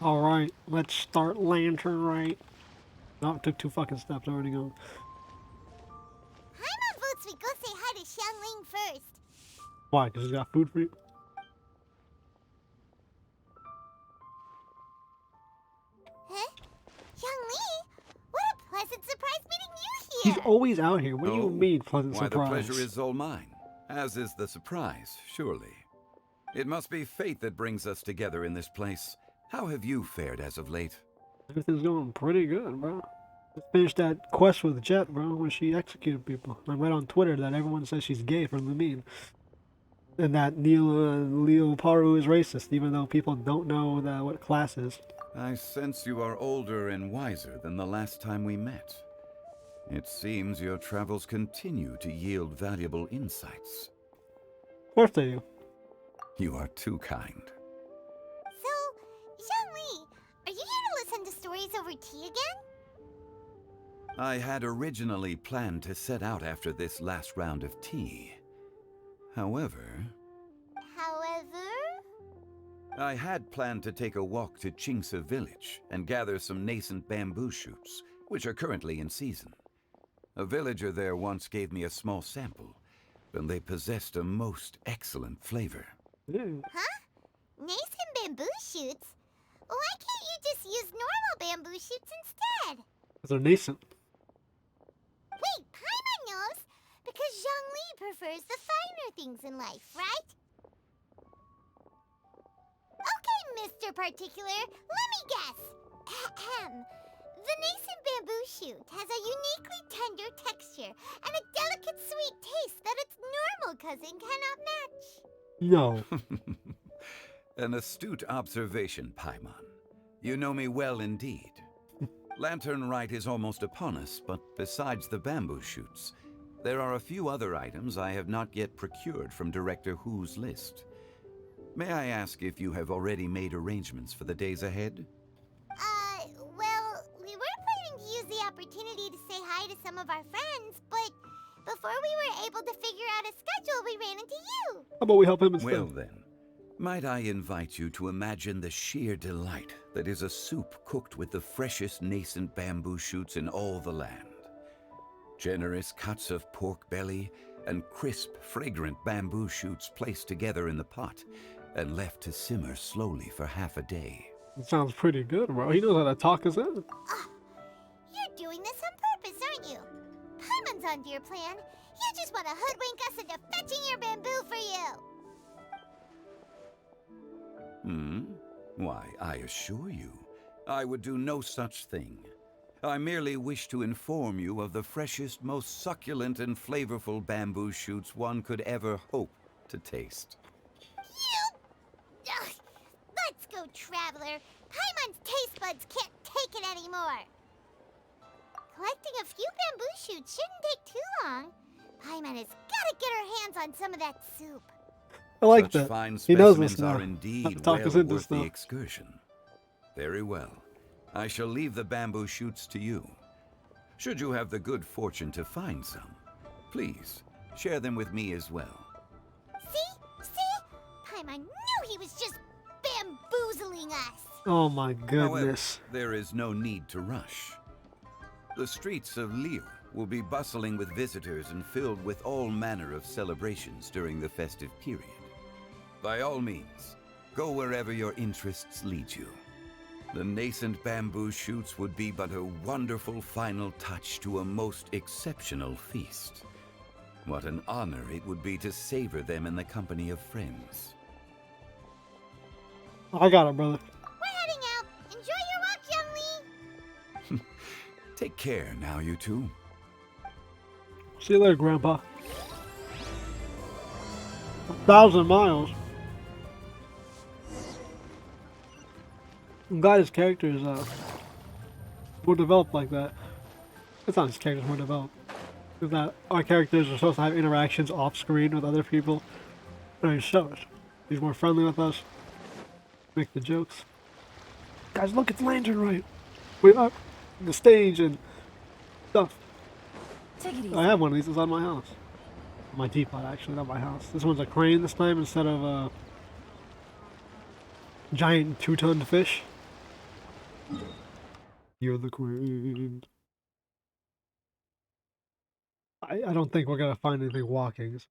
Alright, let's start Lantern Rite. No, it took 2 fucking steps already going. Paimon votes we go say hi to Xiangling first. Why? Because he's got food for you? Huh? Xiangling? What a pleasant surprise meeting you He's here! always out here. What do you Oh, mean, pleasant why, surprise? the pleasure is all mine, as is the surprise, surely. It must be fate that brings us together in this place. How have you fared as of late? Everything's going pretty good, bro. Just finished that quest with Jet, bro, when she executed people. I read on Twitter that everyone says she's gay from the meme. And that Leo Paru is racist, even though people don't know what class is. I sense you are older and wiser than the last time we met. It seems your travels continue to yield valuable insights. Of course they do. You are too kind. So, Xiangling, are you here to listen to stories over tea again? I had originally planned to set out after this last round of tea. However, I had planned to take a walk to Qingce village and gather some nascent bamboo shoots, which are currently in season. A villager there once gave me a small sample, and they possessed a most excellent flavor. Yeah. Huh? Nascent bamboo shoots? Why can't you just use normal bamboo shoots instead? Because they're nascent. Wait, Paimon knows! Because Zhongli prefers the finer things in life, right? Okay, Mr. Particular, let me guess. Ahem. The nascent bamboo shoot has a uniquely tender texture and a delicate sweet taste that its normal cousin cannot match. No. An astute observation, Paimon. You know me well indeed. Lantern Rite is almost upon us, but besides the bamboo shoots, there are a few other items I have not yet procured from Director Hu's list. May I ask if you have already made arrangements for the days ahead? Well, we were planning to use the opportunity to say hi to some of our friends, but before we were able to figure out a schedule, we ran into you. How about we help him instead? Well then, might I invite you to imagine the sheer delight that is a soup cooked with the freshest nascent bamboo shoots in all the land. Generous cuts of pork belly and crisp, fragrant bamboo shoots placed together in the pot and left to simmer slowly for half a day. It sounds pretty good, bro. He knows how to talk us in. You're doing this on purpose, aren't you? Paimon's onto your plan. You just want to hoodwink us into fetching your bamboo for you. Why, I assure you, I would do no such thing. I merely wish to inform you of the freshest, most succulent and flavorful bamboo shoots one could ever hope to taste. Ugh. Let's go, Traveler. Paimon's taste buds can't take it anymore. Collecting a few bamboo shoots shouldn't take too long. Paimon has got to get her hands on some of that soup. I like Such that. fine He knows this specimens now. are How to indeed talk well us into worth the stuff. excursion. Very well. I shall leave the bamboo shoots to you. Should you have the good fortune to find some, please share them with me as well. See? Paimon knew he was just bamboozling us. Oh my However, goodness. there is no need to rush. The streets of Liyue will be bustling with visitors and filled with all manner of celebrations during the festive period. By all means, go wherever your interests lead you. The nascent bamboo shoots would be but a wonderful final touch to a most exceptional feast. What an honor it would be to savor them in the company of friends. I got it, brother. We're heading out. Enjoy your walk, young Lee. Take care now, you two. See you later, Grandpa. 1,000 miles. I'm glad his character is more developed like that. It's not his character's more developed. It's that our characters are supposed to have interactions off screen with other people. And he shows. He's more friendly with us. Make the jokes. Guys, look, it's Lantern Rite. We're up the stage and stuff. Take it easy. I have one of these inside my house. My teapot, actually, not my house. This one's a crane this time instead of a giant 2-ton fish. You're the queen. I don't think we're gonna find anything walking, so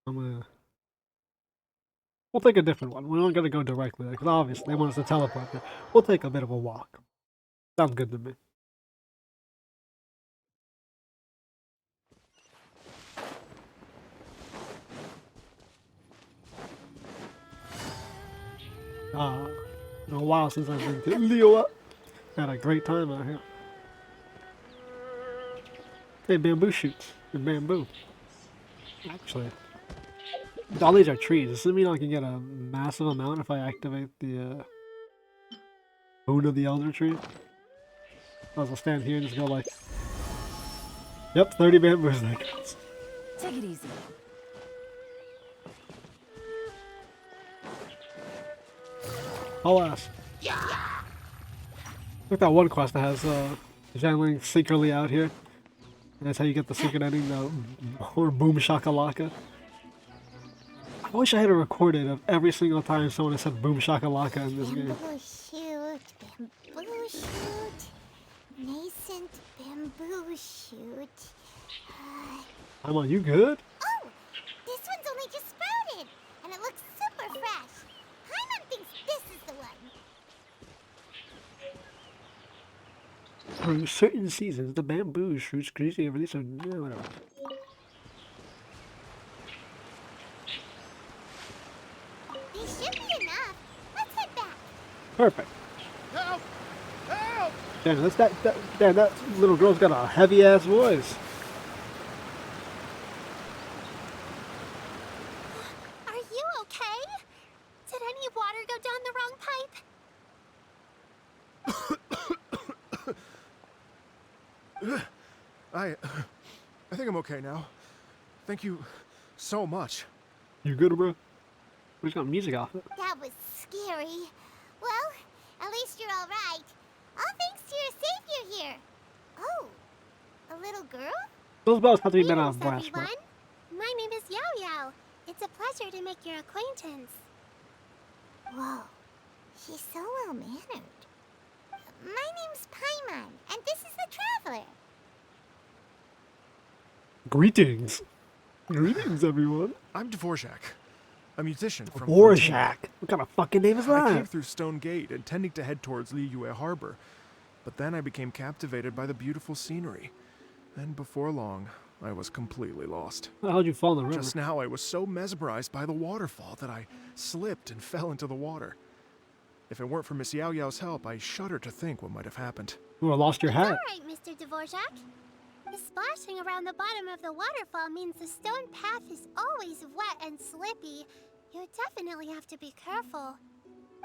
we'll take a different one. We're not gonna go directly there, because obviously they want us to teleport there. We'll take a bit of a walk. Sounds good to me. Been a while since I've been to Liyue. Had a great time out here. Hey, bamboo shoots and bamboo. Actually, all these are trees. Does this mean I can get a massive amount if I activate the Boon of the Elder Tree? I'll stand here and just go like, yep, 30 bamboos. There goes. Take it easy. Alas. Look at that one quest that has Zhangling secretly out here. And that's how you get the secret ending, or Boom Shakalaka. I wish I had a recorded of every single time someone has said Boom Shakalaka in this game. Bamboo shoot, nascent bamboo shoot. I'm on, you good? Oh, this one's only just sprouted, and it looks super fresh. Paimon thinks this is the one. During certain seasons, the bamboo shoots greasy release of whatever. These should be enough. Let's head back. Perfect. Help! Help! Damn, damn, that little girl's got a heavy ass voice. Are you okay? Did any water go down the wrong pipe? I think I'm okay now. Thank you so much. You good, bro? We just got music off it. That was scary. Well, at least you're all right. All thanks to your savior here. Oh, a little girl? Those bells have to be made out Greetings, of brass, bro. everyone. My name is Yaoyao. It's a pleasure to make your acquaintance. Whoa, she's so well-mannered. My name's Paimon, and this is the Traveler. Greetings. Greetings, everyone. I'm Dvorak, a musician from Fontaine. Dvorak. What kind of fucking name is I came that? through Stone Gate, intending to head towards Liyue Harbor, but then I became captivated by the beautiful scenery. And before long, I was completely lost. How'd you fall in the river? Just now, I was so mesmerized by the waterfall that I slipped and fell into the water. If it weren't for Miss Yaoyao's help, I shudder to think what might have happened. You would have lost your hat. All right, Mr. Dvorak. The splashing around the bottom of the waterfall means the stone path is always wet and slippy. You definitely have to be careful.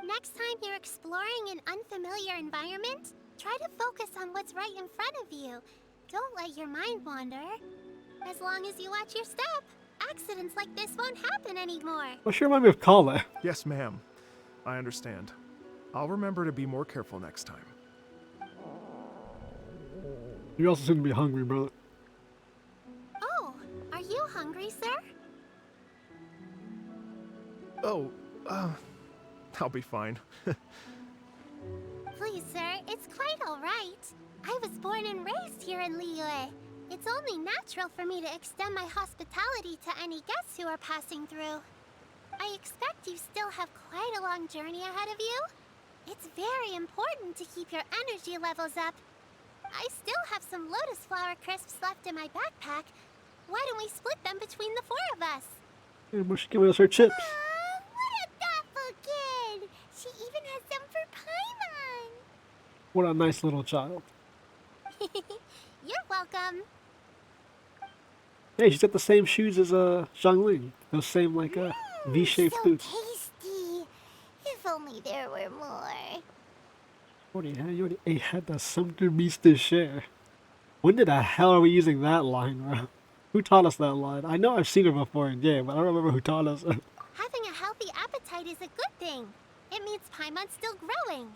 Next time you're exploring an unfamiliar environment, try to focus on what's right in front of you. Don't let your mind wander. As long as you watch your step, accidents like this won't happen anymore. Well, sure remind me of Kale. Yes, ma'am. I understand. I'll remember to be more careful next time. You also seem to be hungry, brother. Oh, are you hungry, sir? Oh, I'll be fine. Please, sir, it's quite all right. I was born and raised here in Liyue. It's only natural for me to extend my hospitality to any guests who are passing through. I expect you still have quite a long journey ahead of you. It's very important to keep your energy levels up. I still have some lotus flower crisps left in my backpack. Why don't we split them between the four of us? Yeah, but she's giving us her chips. Aw, what a thoughtful kid! She even has some for Paimon! What a nice little child. You're welcome. Hey, she's got the same shoes as Zhangling. Those same like V-shaped So boots. tasty. If only there were more. You already had the Sumter Beast to share. When the hell are we using that line, bro? Who taught us that line? I know I've seen her before in game, but I don't remember who taught us. Having a healthy appetite is a good thing. It means Paimon's still growing.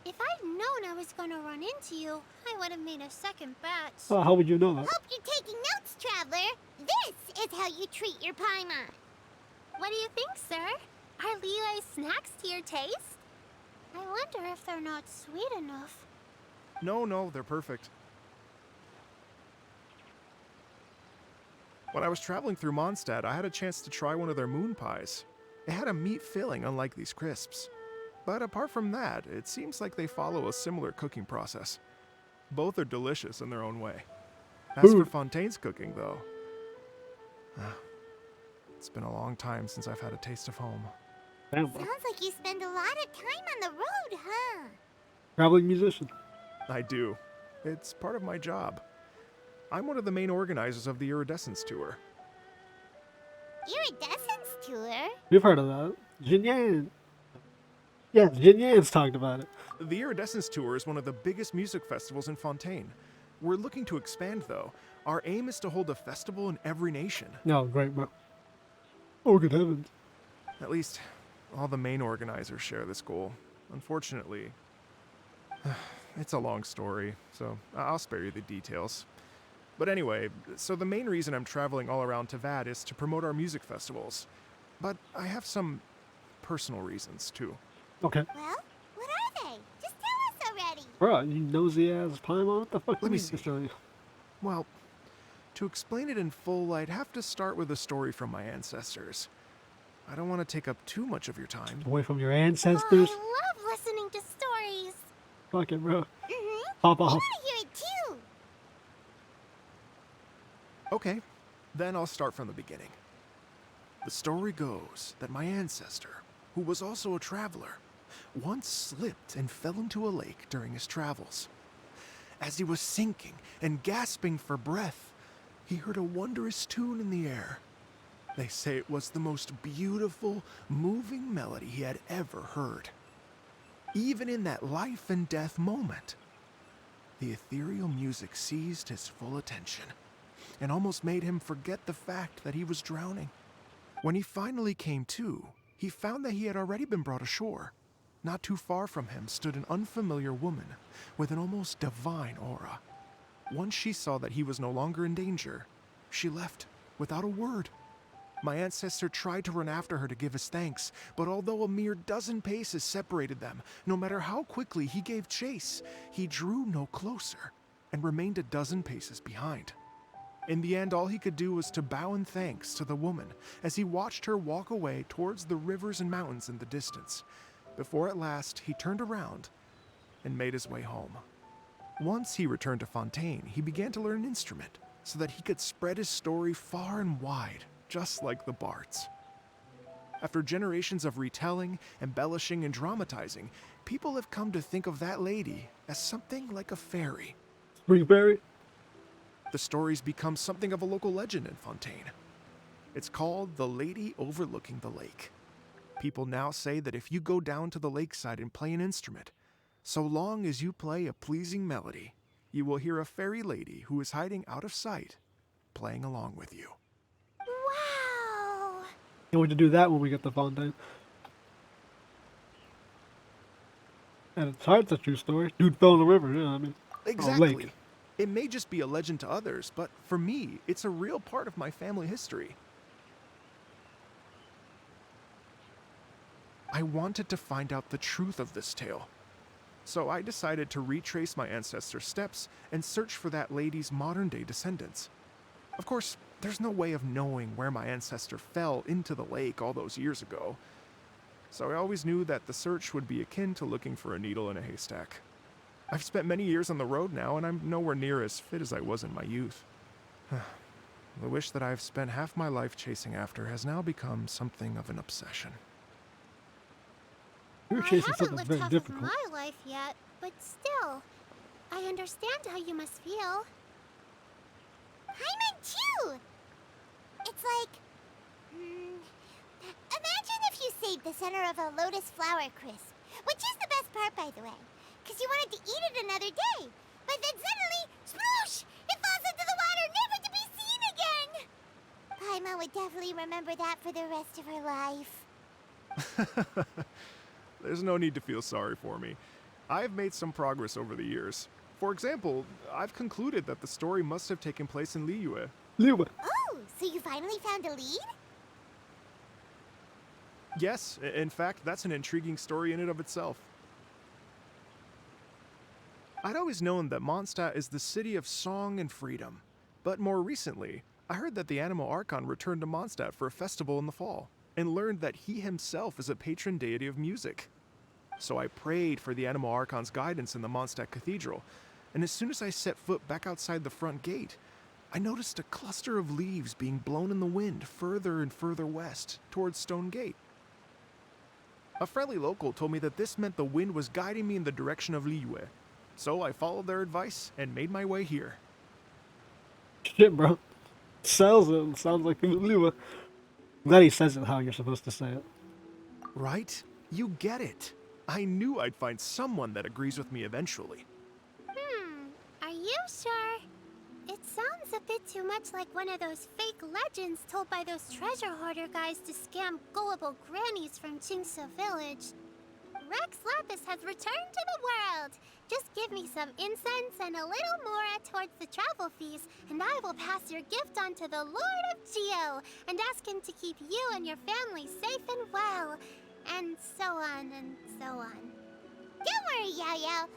If I'd known I was gonna run into you, I would have made a second batch. Oh, how would you know that? Hope you're taking notes, Traveler. This is how you treat your Paimon. What do you think, sir? Are Liyue snacks to your taste? I wonder if they're not sweet enough. No, they're perfect. When I was traveling through Mondstadt, I had a chance to try one of their moon pies. It had a meat filling, unlike these crisps. But apart from that, it seems like they follow a similar cooking process. Both are delicious in their own way. As for Fontaine's cooking, though, it's been a long time since I've had a taste of home. Damn, bro. Sounds like you spend a lot of time on the road, huh? Traveling musician. I do. It's part of my job. I'm one of the main organizers of the Iridescence Tour. Iridescence tour? You've heard of that. Jin Yan. Yeah, Jin Yan's talked about it. The Iridescence Tour is one of the biggest music festivals in Fontaine. We're looking to expand, though. Our aim is to hold a festival in every nation. No, great, bro. Oh, good heavens. At least, all the main organizers share this goal. Unfortunately, it's a long story, so I'll spare you the details. But anyway, so the main reason I'm traveling all around Tavad is to promote our music festivals. But I have some personal reasons, too. Okay. Well, what are they? Just tell us already. Bro, you nosy ass Paimon. What the fuck Let do me you see. tell you? Well, to explain it in full, I'd have to start with a story from my ancestors. I don't want to take up too much of your time. Away from your Oh, ancestors? I love listening to stories. Fuck it, bro. Mm-hmm. Hop I off. want to hear it too. Okay, then I'll start from the beginning. The story goes that my ancestor, who was also a traveler, once slipped and fell into a lake during his travels. As he was sinking and gasping for breath, he heard a wondrous tune in the air. They say it was the most beautiful, moving melody he had ever heard. Even in that life and death moment, the ethereal music seized his full attention and almost made him forget the fact that he was drowning. When he finally came to, he found that he had already been brought ashore. Not too far from him stood an unfamiliar woman with an almost divine aura. Once she saw that he was no longer in danger, she left without a word. My ancestor tried to run after her to give his thanks, but although a mere dozen paces separated them, no matter how quickly he gave chase, he drew no closer and remained a dozen paces behind. In the end, all he could do was to bow in thanks to the woman as he watched her walk away towards the rivers and mountains in the distance, before at last he turned around and made his way home. Once he returned to Fontaine, he began to learn an instrument so that he could spread his story far and wide, just like the bards. After generations of retelling, embellishing, and dramatizing, people have come to think of that lady as something like a fairy. Springberry? The story's become something of a local legend in Fontaine. It's called the Lady Overlooking the Lake. People now say that if you go down to the lakeside and play an instrument, so long as you play a pleasing melody, you will hear a fairy lady who is hiding out of sight, playing along with you. Wow. Can't wait to do that when we get to Fontaine. And it's hard, it's a true story. Dude fell in the river, yeah, I mean. Exactly. lake. It may just be a legend to others, but for me, it's a real part of my family history. I wanted to find out the truth of this tale. So I decided to retrace my ancestors' steps and search for that lady's modern-day descendants. Of course, there's no way of knowing where my ancestor fell into the lake all those years ago. So I always knew that the search would be akin to looking for a needle in a haystack. I've spent many years on the road now, and I'm nowhere near as fit as I was in my youth. The wish that I've spent half my life chasing after has now become something of an obsession. You're I chasing haven't something lived very half difficult. of my life yet, but still, I understand how you must feel. Hyman too. It's like, imagine if you saved the center of a lotus flower crisp, which is the best part, by the way, because you wanted to eat it another day, but then suddenly, sploosh! It falls into the water, never to be seen again. Paimon would definitely remember that for the rest of her life. There's no need to feel sorry for me. I've made some progress over the years. For example, I've concluded that the story must have taken place in Liyue. Liyue. Oh, so you finally found a lead? Yes, in fact, that's an intriguing story in and of itself. I'd always known that Mondstadt is the city of song and freedom, but more recently, I heard that the Anemo Archon returned to Mondstadt for a festival in the fall, and learned that he himself is a patron deity of music. So I prayed for the Anemo Archon's guidance in the Mondstadt Cathedral, and as soon as I set foot back outside the front gate, I noticed a cluster of leaves being blown in the wind further and further west, towards Stone Gate. A friendly local told me that this meant the wind was guiding me in the direction of Liyue, so I followed their advice and made my way here. Shit, bro. Sells it. Sounds like Liyue. I'm glad he says it how you're supposed to say it. Right? You get it. I knew I'd find someone that agrees with me eventually. Are you sure? It sounds a bit too much like one of those fake legends told by those treasure hoarder guys to scam gullible grannies from Chingsa Village. Rex Lapis has returned to the world. Just give me some incense and a little more towards the travel fees, and I will pass your gift on to the Lord of Geo and ask him to keep you and your family safe and well. And so on and so on. Don't worry, Yaoyao.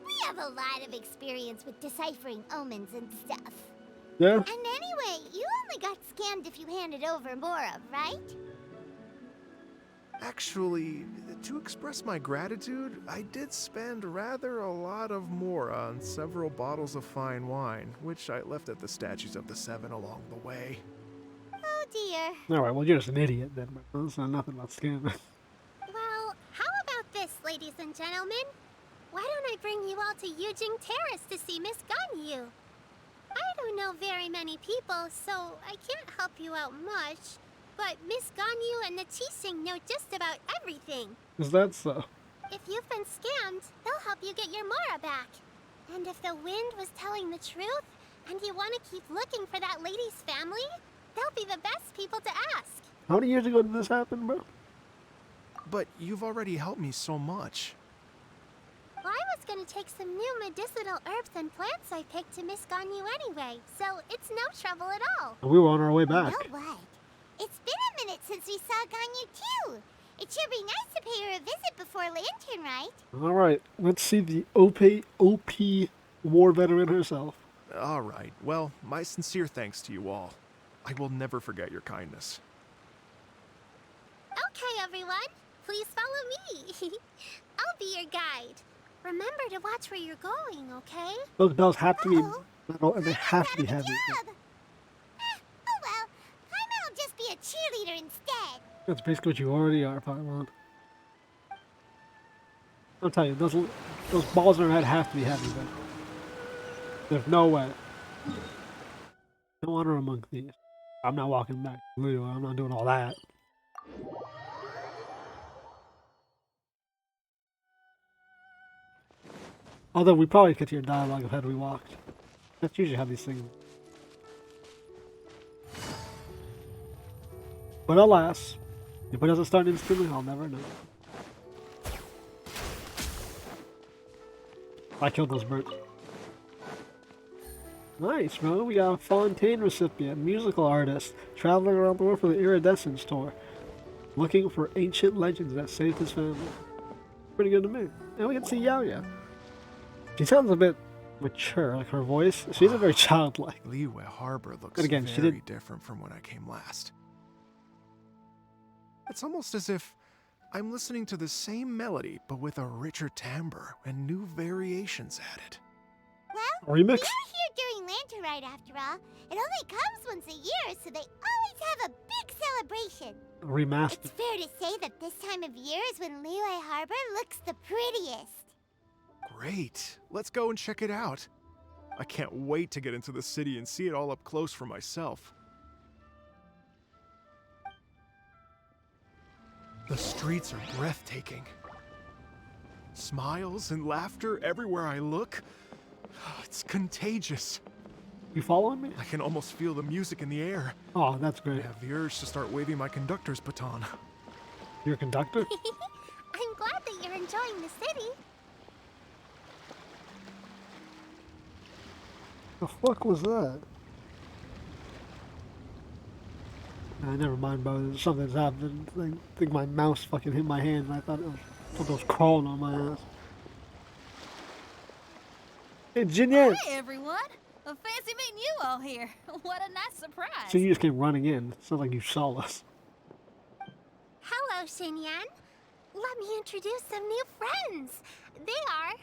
We have a lot of experience with deciphering omens and stuff. Yeah? And anyway, you only got scammed if you handed over Mora, right? Actually, to express my gratitude, I did spend rather a lot of Mora on several bottles of fine wine, which I left at the statues of the Seven along the way. Oh dear. Alright, well, you're just an idiot then, bro. That's not nothing about scamming. Well, how about this, ladies and gentlemen? Why don't I bring you all to Yujing Terrace to see Miss Ganyu? I don't know very many people, so I can't help you out much. But Miss Ganyu and the Qixing know just about everything. Is that so? If you've been scammed, they'll help you get your Mora back. And if the wind was telling the truth, and you want to keep looking for that lady's family, they'll be the best people to ask. How many years ago did this happen, bro? But you've already helped me so much. Well, I was gonna take some new medicinal herbs and plants I picked to Miss Ganyu anyway, so it's no trouble at all. We were on our way back. You know what? It's been a minute since we saw Ganyu too. It should be nice to pay her a visit before Lantern, right? Alright, let's see the OP war veteran herself. All right, well, my sincere thanks to you all. I will never forget your kindness. Okay, everyone. Please follow me. I'll be your guide. Remember to watch where you're going, okay? Those bells have to be metal, and they I'm have to be out of a heavy. job. Oh well, I might I'll just be a cheerleader instead. That's basically what you already are, Paimon. I'll tell you, those balls in her head have to be heavy, but there's no way. No honor among thieves. I'm not walking back to Liyue. I'm not doing all that. Although we probably could hear dialogue of had we walked. That's usually how these things. But alas, if it doesn't start instantly, I'll never know. I killed those birds. Nice, bro. We got a Fontaine recipient, musical artist, traveling around the world for the Iridescence tour, looking for ancient legends that saved his family. Pretty good to me. And we can see Yaoyao. She sounds a bit mature, like her voice. She's a very childlike. Liyue Harbor looks And again, she very did- different from when I came last. It's almost as if I'm listening to the same melody, but with a richer timbre and new variations added. Well, Remix? we're here during Lantern Rite after all. It only comes once a year, so they always have a big celebration. Remastered. It's fair to say that this time of year is when Liyue Harbor looks the prettiest. Great. Let's go and check it out. I can't wait to get into the city and see it all up close for myself. The streets are breathtaking. Smiles and laughter everywhere I look. It's contagious. You following me? I can almost feel the music in the air. Oh, that's I great. have the urge to start waving my conductor's baton. You're a conductor? I'm glad that you're enjoying the city. The fuck was that? Never mind, bro. Something's happened. I think my mouse fucking hit my hand, and I thought it was crawling on my ass. Hey, Jinyan! Hi, everyone. Fancy meeting you all here. What a nice surprise. So you just came running in. It sounds like you saw us. Hello, Xinyan. Let me introduce some new friends. They are...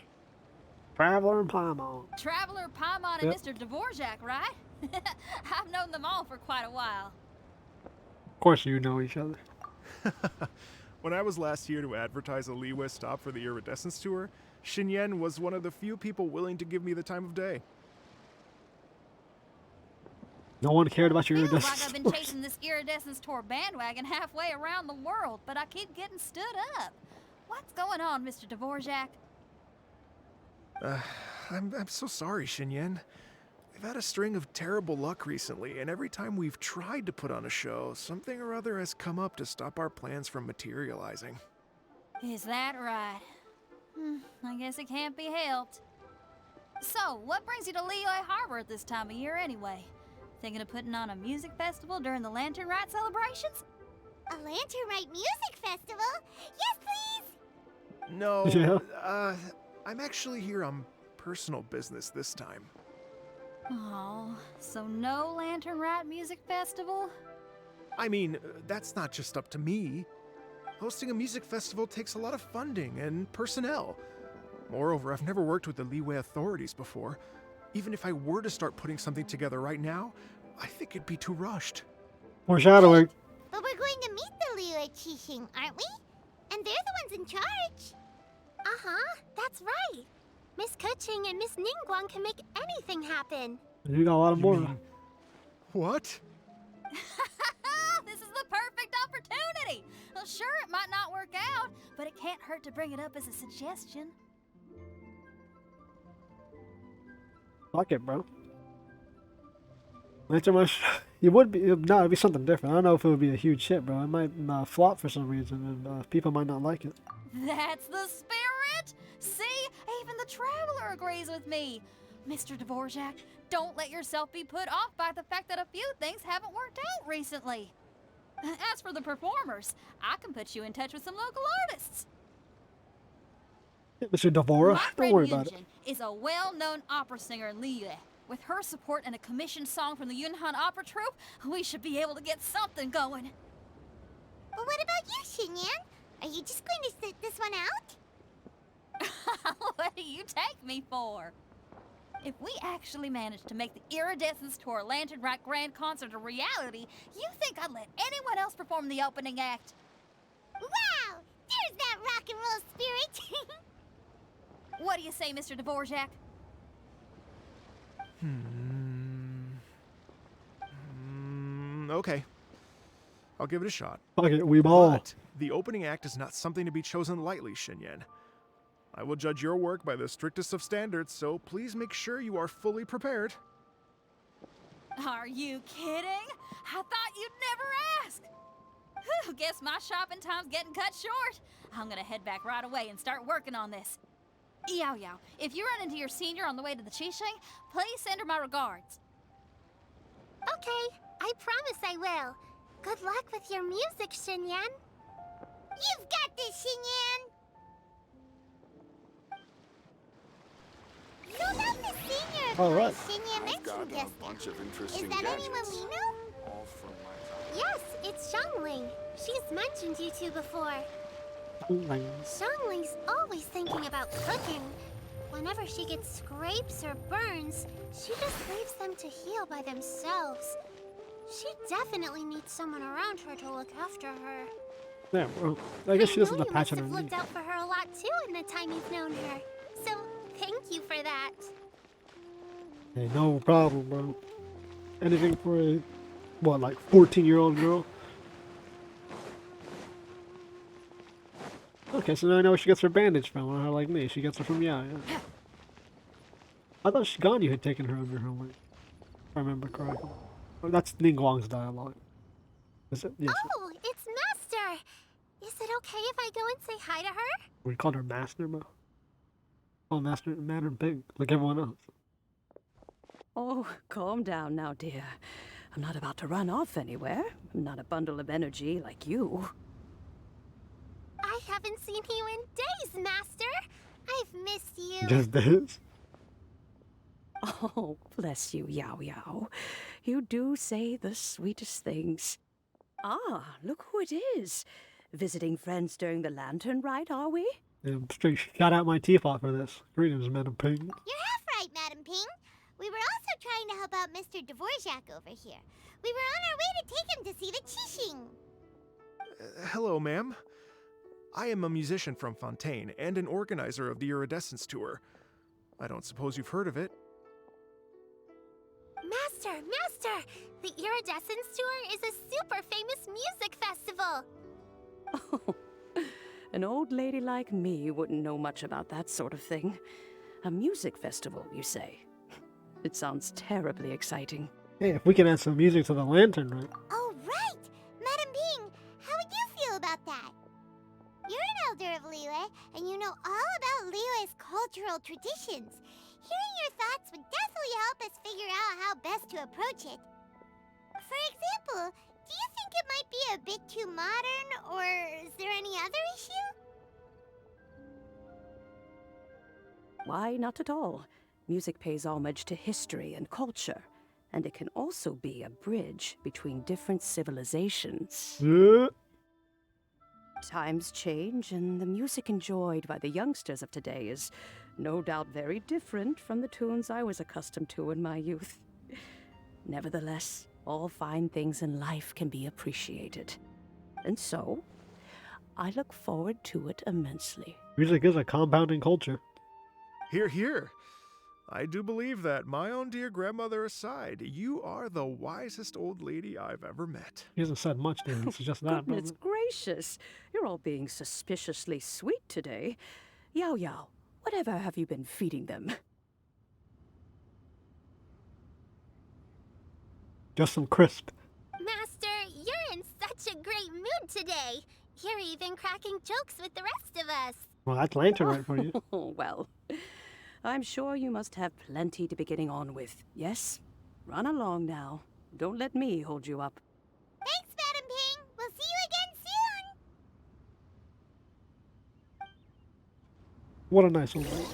Traveler and Paimon. Traveler, Paimon, and Mr. Dvorak, right? I've known them all for quite a while. Of course you know each other. When I was last here to advertise a Liyue stop for the Iridescence Tour, Xinyan was one of the few people willing to give me the time of day. No one cared about your Feels like iridescence. I've been chasing this Iridescence Tour bandwagon halfway around the world, but I keep getting stood up. What's going on, Mr. Dvorak? I'm so sorry, Xinyan. We've had a string of terrible luck recently, and every time we've tried to put on a show, something or other has come up to stop our plans from materializing. Is that right? I guess it can't be helped. So, what brings you to Liyue Harbor at this time of year anyway? Thinking of putting on a music festival during the Lantern Rite celebrations? A Lantern Rite music festival? Yes, please! No, Yeah. I'm actually here on personal business this time. Oh, so no Lantern Rite music festival? I mean, that's not just up to me. Hosting a music festival takes a lot of funding and personnel. Moreover, I've never worked with the Liyue authorities before. Even if I were to start putting something together right now, I think it'd be too rushed. Foreshadowing. But we're going to meet the Liyue Qixing, aren't we? And they're the ones in charge. Uh-huh, that's right. Miss Kuching and Miss Ningguang can make anything happen. You got a lot of more. What? This is the perfect opportunity! Well, sure, it might not work out, but it can't hurt to bring it up as a suggestion. Fuck it, bro. Lantern Rush, it would be, no, it'd be something different. I don't know if it would be a huge hit, bro. It might flop for some reason, and people might not like it. That's the spirit! See? Even the Traveler agrees with me. Mr. Dvorak, don't let yourself be put off by the fact that a few things haven't worked out recently. As for the performers, I can put you in touch with some local artists. Mr. Dvorak, My don't friend worry about it. Genshin is a well-known opera singer in Liyue. With her support and a commissioned song from the Yunhan Opera Troupe, we should be able to get something going. Well, what about you, Xinyan? Are you just going to sit this one out? What do you take me for? If we actually manage to make the Iridescence Tour Lantern Rite Grand Concert a reality, you think I'd let anyone else perform the opening act? Wow! There's that rock and roll spirit! What do you say, Mr. Dvorak? Okay. I'll give it a shot. Fuck it, we ball. But the opening act is not something to be chosen lightly, Xinyan. I will judge your work by the strictest of standards, so please make sure you are fully prepared. Are you kidding? I thought you'd never ask. Whew, guess my shopping time's getting cut short. I'm gonna head back right away and start working on this. Yaoyao, if you run into your senior on the way to the Qixing, please send her my regards. Okay, I promise I will. Good luck with your music, Xinyan. You've got this, Xinyan! So about the senior of All course, right. Xinyan mentioned just now. Is that anyone we know? Yes, it's Xiangling. She's mentioned you two before. Xiangling's always thinking about cooking. Whenever she gets scrapes or burns, she just leaves them to heal by themselves. She definitely needs someone around her to look after her. Yeah, well, I guess she doesn't have you a patch must on have her knee. looked out for her a lot too in the time you've known her. So, thank you for that. Hey, no problem, bro. Anything for a, what, like 14-year-old girl? Okay, so now I know where she gets her bandage from, or like me, she gets it from Yaoyao. I thought Ganyu had taken her under her wing, if I remember correctly. Oh, that's Ningguang's dialogue. Is it? Yes. Oh, it's Master! Is it okay if I go and say hi to her? We called her Master, bro. Oh, Master, Madam Pig, like everyone else. Oh, calm down now, dear. I'm not about to run off anywhere. I'm not a bundle of energy like you. I haven't seen you in days, Master! I've missed you. Just days. Oh, bless you, Yaoyao. You do say the sweetest things. Ah, look who it is. Visiting friends during the lantern rite, are we? And straight shot out my teapot for this. Greetings, Madam Ping. You're half right, Madam Ping. We were also trying to help out Mr. Dvorak over here. We were on our way to take him to see the Qixing. Hello, ma'am. I am a musician from Fontaine and an organizer of the Iridescence Tour. I don't suppose you've heard of it. Master! The Iridescence Tour is a super famous music festival. Oh, an old lady like me wouldn't know much about that sort of thing. A music festival, you say? It sounds terribly exciting. Hey, if we can add some music to the lantern, right? Oh, right! Madam Ping, how would you feel about that? You're an elder of Liyue, and you know all about Liyue's cultural traditions. Hearing your thoughts would definitely help us figure out how best to approach it. For example, do you think it might be a bit too modern, or is there any other issue? Why, not at all. Music pays homage to history and culture, and it can also be a bridge between different civilizations. Yeah. Times change, and the music enjoyed by the youngsters of today is no doubt very different from the tunes I was accustomed to in my youth. Nevertheless, all fine things in life can be appreciated. And so, I look forward to it immensely. Music is a compounding culture. Hear, hear. I do believe that, my own dear grandmother aside, you are the wisest old lady I've ever met. He hasn't said much, Dan. It's just that. Goodness gracious, you're all being suspiciously sweet today. Yaoyao, whatever have you been feeding them? Just some crisp. Master, you're in such a great mood today. You're even cracking jokes with the rest of us. Well, that's lantern right for you. Oh, well, I'm sure you must have plenty to be getting on with. Yes? Run along now. Don't let me hold you up. Thanks, Madam Ping. We'll see you again soon. What a nice old lady.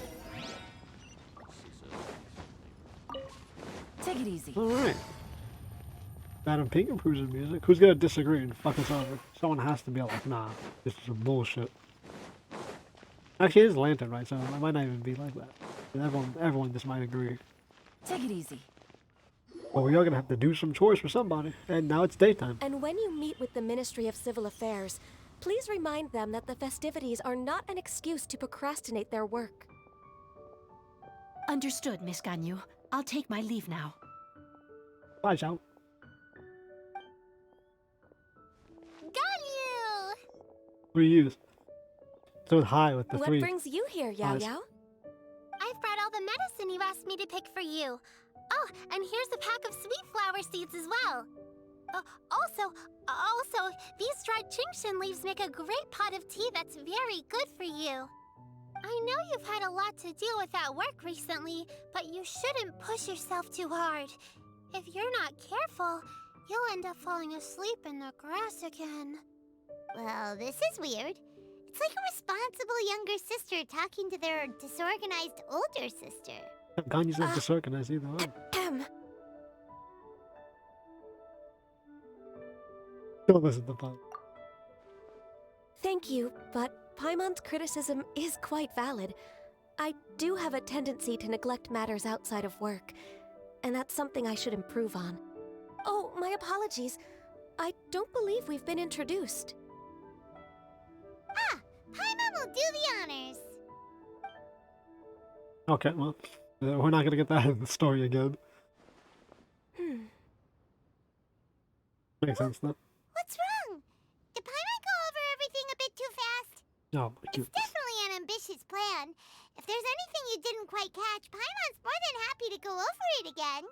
Take it easy. Alright. Madam Ping improves the music. Who's gonna disagree and fuck us over? Someone has to be like, nah, this is some bullshit. Actually, it is lantern, right? So it might not even be like that. And everyone just might agree. Take it easy. Well, we are gonna have to do some chores for somebody. And now it's daytime. And when you meet with the Ministry of Civil Affairs, please remind them that the festivities are not an excuse to procrastinate their work. Understood, Miss Ganyu. I'll take my leave now. Bye, Zhao. Ganyu! What do you use? So high with the What three. brings you here, Yao eyes. Yao? I've brought all the medicine you asked me to pick for you. Oh, and here's a pack of sweet flower seeds as well. Also, these dried Jingshin leaves make a great pot of tea that's very good for you. I know you've had a lot to deal with at work recently, but you shouldn't push yourself too hard. If you're not careful, you'll end up falling asleep in the grass again. Well, this is weird. It's like a responsible younger sister talking to their disorganized older sister. Ganya's not disorganized either. Huh? Ahem. Don't listen to Paimon. Thank you, but Paimon's criticism is quite valid. I do have a tendency to neglect matters outside of work, and that's something I should improve on. Oh, my apologies. I don't believe we've been introduced. Ah, Paimon will do the honors. Okay, well, we're not gonna get that in the story again. Makes sense, though. What's wrong? Did Paimon go over everything a bit too fast? No, but It's definitely an ambitious plan. If there's anything you didn't quite catch, Paimon's more than happy to go over it again.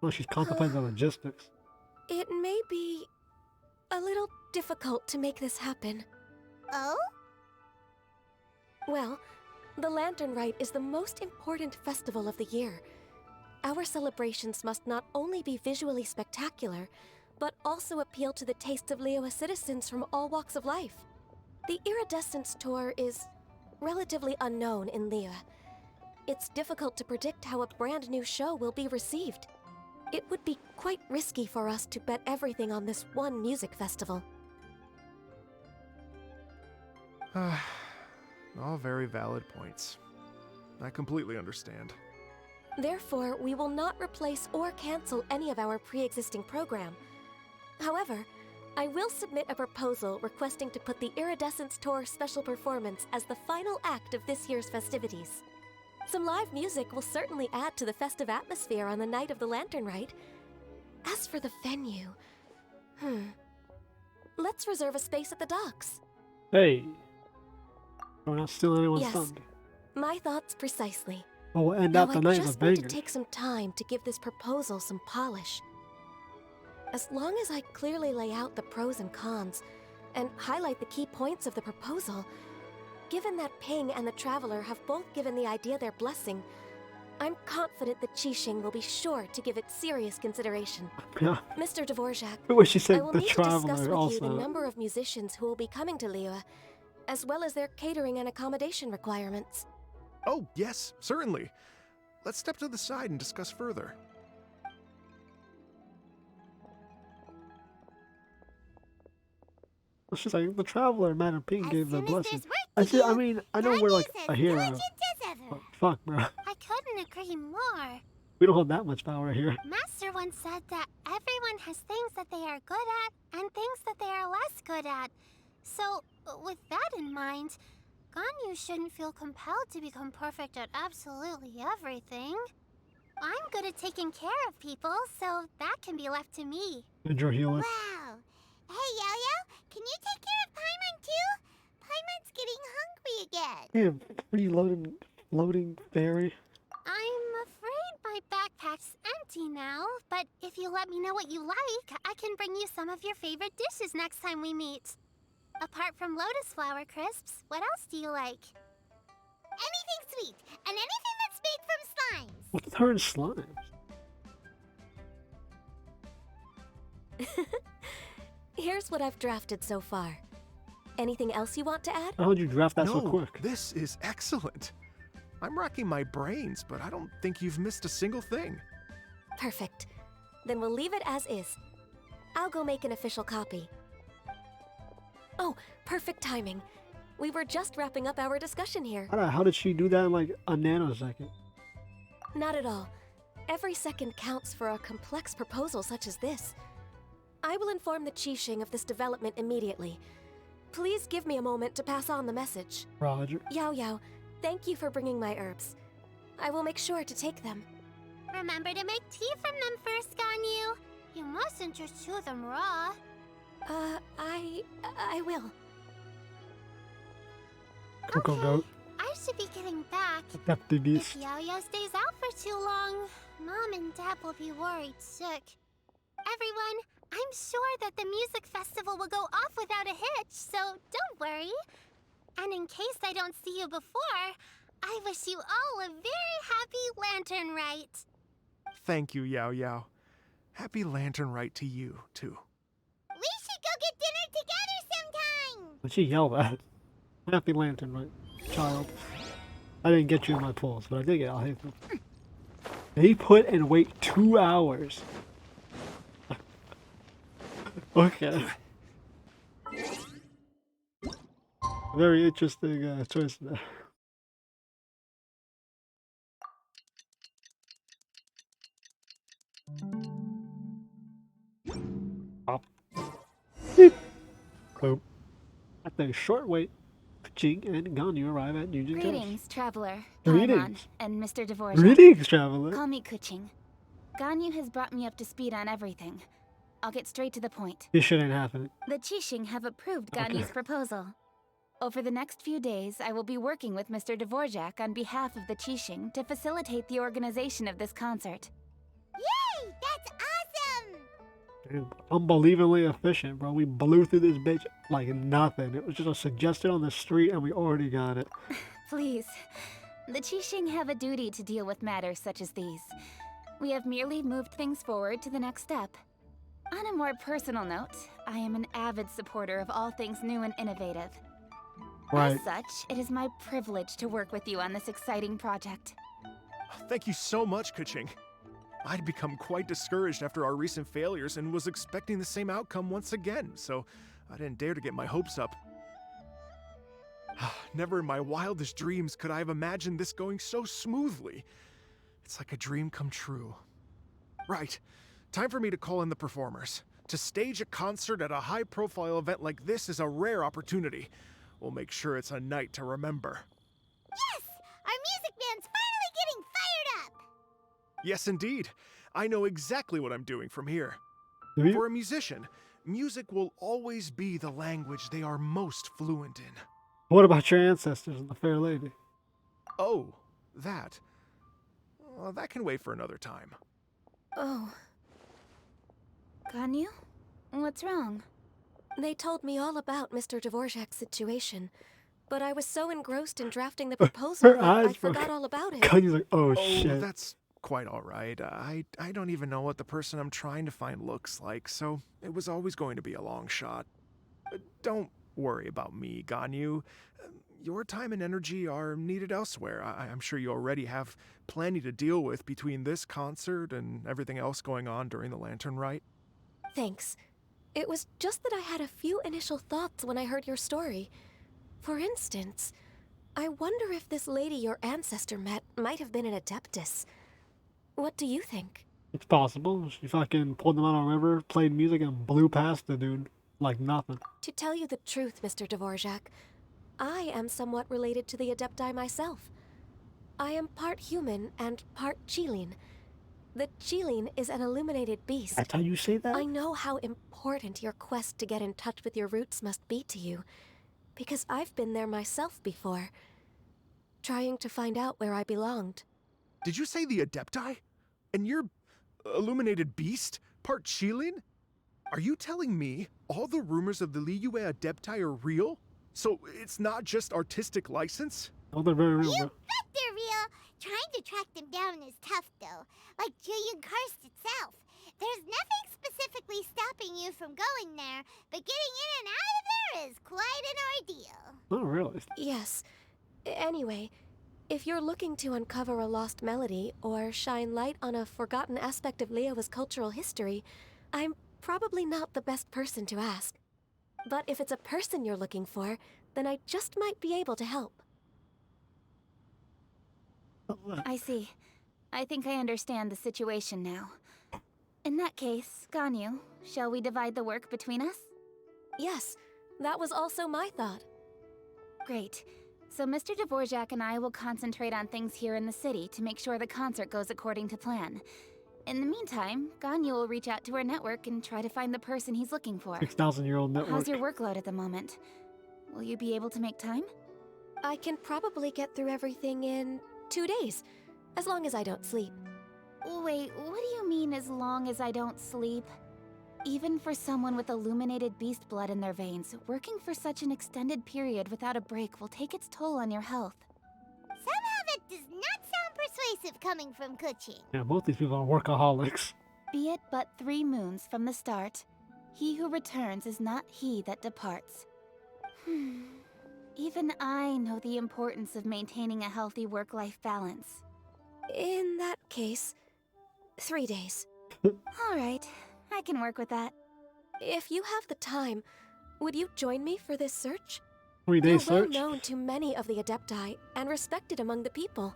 well, she's contemplating the logistics. It may be a little difficult to make this happen. Oh? Well, the Lantern Rite is the most important festival of the year. Our celebrations must not only be visually spectacular, but also appeal to the tastes of Liyue citizens from all walks of life. The Iridescence Tour is relatively unknown in Liyue. it's difficult to predict how a brand new show will be received. It would be quite risky for us to bet everything on this one music festival. All very valid points. I completely understand. Therefore, we will not replace or cancel any of our pre-existing program. However, I will submit a proposal requesting to put the Iridescence Tour special performance as the final act of this year's festivities. Some live music will certainly add to the festive atmosphere on the night of the Lantern Rite. As for the venue, let's reserve a space at the docks. Hey. We're not stealing anyone's Yes, thunder. my thoughts precisely. Well, we'll end Now out the I night just with need to bangers. take some time to give this proposal some polish. As long as I clearly lay out the pros and cons, and highlight the key points of the proposal, given that Ping and the Traveler have both given the idea their blessing, I'm confident that Qixing will be sure to give it serious consideration. Yeah. Mr. Dvorak, I wish she said I will the need to discuss Traveler with you also. the number of musicians who will be coming to Liyue, as well as their catering and accommodation requirements. Oh, yes, certainly. Let's step to the side and discuss further. She's like, the Traveler, Madam Ping As gave the soon as blessing. there's work to I do, mean, I know we're like Ganya's a as hero. urgent as ever. But fuck, bro. I couldn't agree more. We don't hold that much power here. Master once said that everyone has things that they are good at and things that they are less good at. So, with that in mind, Ganyu shouldn't feel compelled to become perfect at absolutely everything. I'm good at taking care of people, so that can be left to me. And your healer. Wow. Hey, Yaoyao, can you take care of Paimon too? Paimon's getting hungry again. Damn, floating fairy. I'm afraid my backpack's empty now, but if you let me know what you like, I can bring you some of your favorite dishes next time we meet. Apart from lotus flower crisps, what else do you like? Anything sweet, and anything that's made from slimes. What's her and slimes? Here's what I've drafted so far. Anything else you want to add? How would you draft that no, so quick? This is excellent. I'm racking my brains, but I don't think you've missed a single thing. Perfect. Then we'll leave it as is. I'll go make an official copy. Oh, perfect timing. We were just wrapping up our discussion here. How did she do that in like a nanosecond? Not at all. Every second counts for a complex proposal such as this. I will inform the Qixing of this development immediately. Please give me a moment to pass on the message. Roger. Yaoyao, thank you for bringing my herbs. I will make sure to take them. Remember to make tea from them first, Ganyu. You mustn't just chew them raw. I will. Coco Okay, Goat. I should be getting back. Hefty If beast. Yaoyao stays out for too long, Mom and Dad will be worried sick. Everyone, I'm sure that the music festival will go off without a hitch, so don't worry. And in case I don't see you before, I wish you all a very happy Lantern Rite. Thank you, Yaoyao. Happy Lantern Rite to you, too. We should go get dinner together sometime. What'd she yell at? Happy Lantern, right? Child. I didn't get you in my pulse, but I did get I'll They put and wait 2 hours. Okay. Very interesting choice there. Pop. Beep. Boom. After a short wait, Jing and Ganyu arrive at Union Terrace. Greetings, Traveler, Greetings. Paimon, and Mr. Dvorak. Greetings, traveler. Call me Kuching. Ganyu has brought me up to speed on everything. I'll get straight to the point. This shit ain't happening. The Qixing have approved Okay. Ganyu's proposal. Over the next few days, I will be working with Mr. Dvorak on behalf of the Qixing to facilitate the organization of this concert. Yay! That's awesome! Damn, unbelievably efficient, bro. We blew through this bitch like nothing. It was just a suggestion on the street and we already got it. Please, the Qixing have a duty to deal with matters such as these. We have merely moved things forward to the next step. On a more personal note, I am an avid supporter of all things new and innovative. Right. As such, it is my privilege to work with you on this exciting project. Thank you so much, Kaching. I'd become quite discouraged after our recent failures and was expecting the same outcome once again, so I didn't dare to get my hopes up. Never in my wildest dreams could I have imagined this going so smoothly. It's like a dream come true. Right, time for me to call in the performers. To stage a concert at a high-profile event like this is a rare opportunity. We'll make sure it's a night to remember. Yes! Our music band's finally getting fired up! Yes, indeed. I know exactly what I'm doing from here. Do you? For a musician, music will always be the language they are most fluent in. What about your ancestors and the Fair Lady? Oh, that. Well, that can wait for another time. Oh. Ganyu? What's wrong? They told me all about Mr. Dvorak's situation, but I was so engrossed in drafting the proposal Her that eyes I forgot were- all about it. Kanye's like, oh, Oh, shit. that's quite all right. I don't even know what the person I'm trying to find looks like, so it was always going to be a long shot. Don't worry about me, Ganyu. Your time and energy are needed elsewhere. I'm sure you already have plenty to deal with between this concert and everything else going on during the Lantern Rite. Thanks. It was just that I had a few initial thoughts when I heard your story. For instance, I wonder if this lady your ancestor met might have been an Adeptus. What do you think? It's possible. She fucking pulled them out on a river, played music, and blew past the dude like nothing. To tell you the truth, Mr. Dvorak, I am somewhat related to the Adepti myself. I am part human and part Qilin. The Qilin is an illuminated beast. That's how you say that? I know how important your quest to get in touch with your roots must be to you, because I've been there myself before, trying to find out where I belonged. Did you say the Adepti? And you're illuminated beast? Part Qilin? Are you telling me all the rumors of the Liyue Adepti are real? So it's not just artistic license? Oh, they're very real, You bro. bet they're real! Trying to track them down is tough, though. Like Julian Karst itself. There's nothing specifically stopping you from going there, but getting in and out of there is quite an ordeal. Oh, really? Yes. Anyway, if you're looking to uncover a lost melody or shine light on a forgotten aspect of Liyue's cultural history, I'm probably not the best person to ask. But if it's a person you're looking for, then I just might be able to help. I see. I think I understand the situation now. In that case, Ganyu, shall we divide the work between us? Yes, that was also my thought. Great. So Mr. Dvorak and I will concentrate on things here in the city to make sure the concert goes according to plan. In the meantime, Ganyu will reach out to our network and try to find the person he's looking for. 6,000-year-old network. How's your workload at the moment? Will you be able to make time? I can probably get through everything in 2 days, as long as I don't sleep. Wait, what do you mean as long as I don't sleep? Even for someone with illuminated beast blood in their veins, working for such an extended period without a break will take its toll on your health. Somehow that does not sound persuasive coming from Kuching. Yeah, both these people are workaholics. Be it but 3 moons from the start, he who returns is not he that departs. Even I know the importance of maintaining a healthy work-life balance. In that case, 3 days. Alright, I can work with that. If you have the time, would you join me for this search? 3-day You're search? well known to many of the Adepti and respected among the people.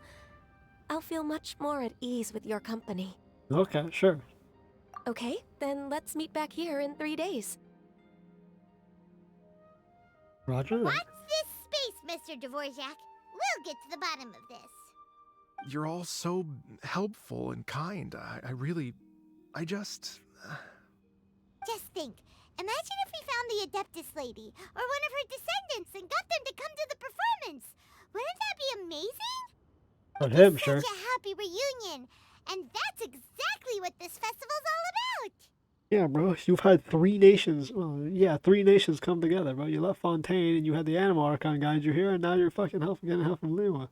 I'll feel much more at ease with your company. Okay, sure. Okay, then let's meet back here in 3 days. Roger that. Watch this space, Mr. Dvorak. We'll get to the bottom of this. You're all so helpful and kind. I just... Just think. Imagine if we found the Adeptus lady, or one of her descendants, and got them to come to the performance. Wouldn't that be amazing? For It'd him, be sure. Such a happy reunion. And that's exactly what this festival's all about. Yeah, bro. You've had 3 nations. Well, yeah, 3 nations come together, bro. You left Fontaine, and you had the Animal Archon guide you here, and now you're fucking getting help from Liyue.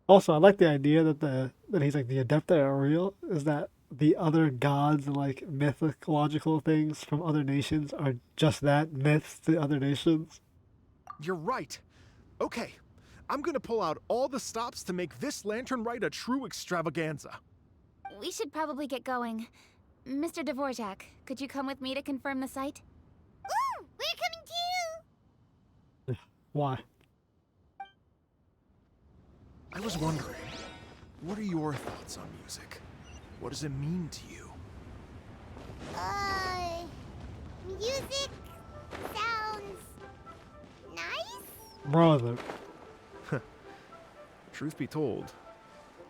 Also, I like the idea that that he's like the Adepta are real. Is that the other gods and like mythological things from other nations are just that, myths to other nations? You're right. Okay, I'm gonna pull out all the stops to make this lantern rite a true extravaganza. We should probably get going. Mr. Dvorak, could you come with me to confirm the site? Ooh, we're coming too! Why? I was wondering, what are your thoughts on music? What does it mean to you? Music sounds nice? Brother. Truth be told,